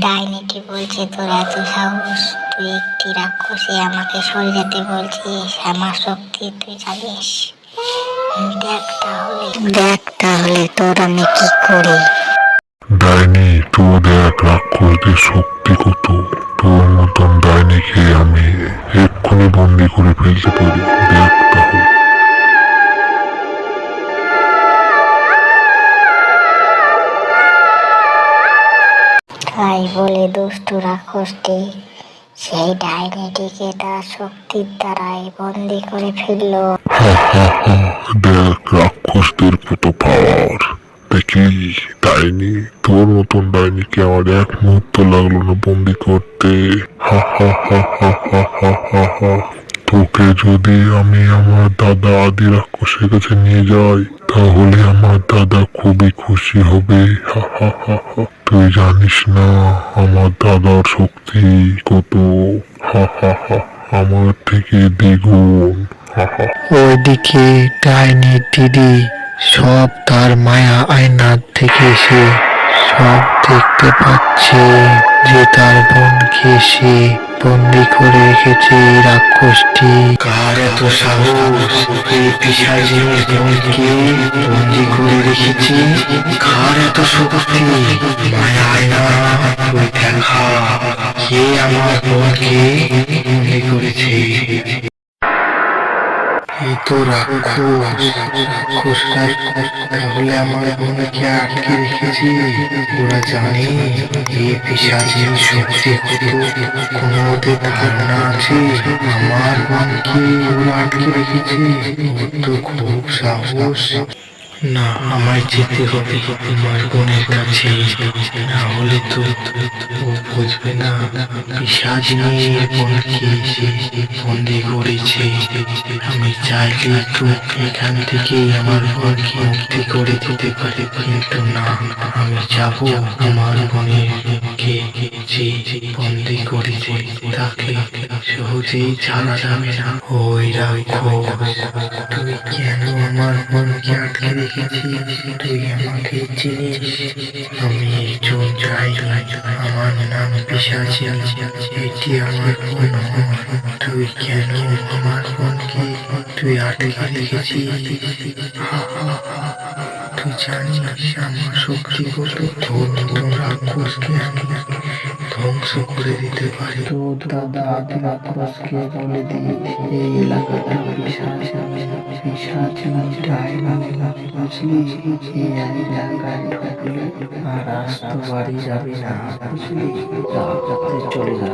ডাইনিটি বলছে, তোর এত সাহস, তুই একটি রাক্ষসী আমাকে সরে যেতে বলছিস, আমার শক্তি তুই জানিস? দেখ তাহলে তোর আমি কি করি। ডাইনি, তুই দেখ রাক্ষসদের শক্তি কত। তোর মতন ডাইনিকে আমি এক্ষুনি বন্দি করে ফেলতে পারি, দেখ তাহলে। তাই বলে দুষ্ট রাক্ষসটি সেই ডাইনিটিকে তার শক্তির দ্বারাই বন্দি করে ফেললো। দেখ রাক্ষসদের কত পাওয়ার, দেখলি ডাইনি? তোর মতন ডাইনিকে আমার এক মুহূর্ত লাগলো না বন্দি করতে। হা হা হা হা হা হা হা হা। তোকে যদি আমি আমার দাদা আদি রাক্ষসের কাছে নিয়ে যাই, তাহলে আমার দাদা খুবই খুশি হবে। হা হা হা হা। তুই জানিস না আমার দাদার শক্তি কত। হা হা হা। আমার থেকে দ্বিগুণ। হা হা। ওইদিকে ডাইনি দিদি সব তার মায়া আয়নার থেকে সে সব দেখতে পাচ্ছে যে তার বোনকে সে বন্দি করে রেখেছে এই রাক্ষসটি। কার এত সাহস এই পিশাচিনীর বোনকে বন্দি করে রেখেছে? কার এত শক্তি? মায়া আয়না, তুই দেখা কে আমার বোনকে বন্দি করেছে। এই তো রাক্ষস তাহলে আমার বোনকে আটকে রেখেছি। ওরা জানে এই পিশাচের শক্তি কত, কোনো ওদের ধারণা আছে আমার বোনকে ওরা আটকে রেখেছে? ওর তো খুব সাহস। না, আমায় যেতে হবে আমার বোনের কাছে, না হলে তো ও বুঝবে না পিশাচিনীর বোনকে সে বন্দি করেছে। আমি চাইলে একটু এখান থেকে আমার বোনকে মুক্তি করে দিতে পারি, কিন্তু না, আমি যাব আমার বোনকে যে বন্দি করেছে তাকে সহজেই ছাড়া যাবে না। ওই রাক্ষস, তুই কেন আমার বোনকে আটকে রেখেছিস? তুই আমাকে চিনিস? আমি একজন ডাইনি, আমার নাম পিশাচিনী, এটি আমার বোন। তুই কেন আমার বোনকে তুই আটকে রেখেছিস? তুই জানিস আমার শক্তি কত? তোর মতন রাক্ষসকে আমি ধ্বংস করে দিতে পারি। তোর দাদা আদি রাক্ষসকে বলে দিই এই এলাকাটা পিশাচিনী ডাইনি, বুঝলি? এই এলাকায় ঢুকলে আর আসতে বাড়ি যাবি না, বুঝলি? চলে যা।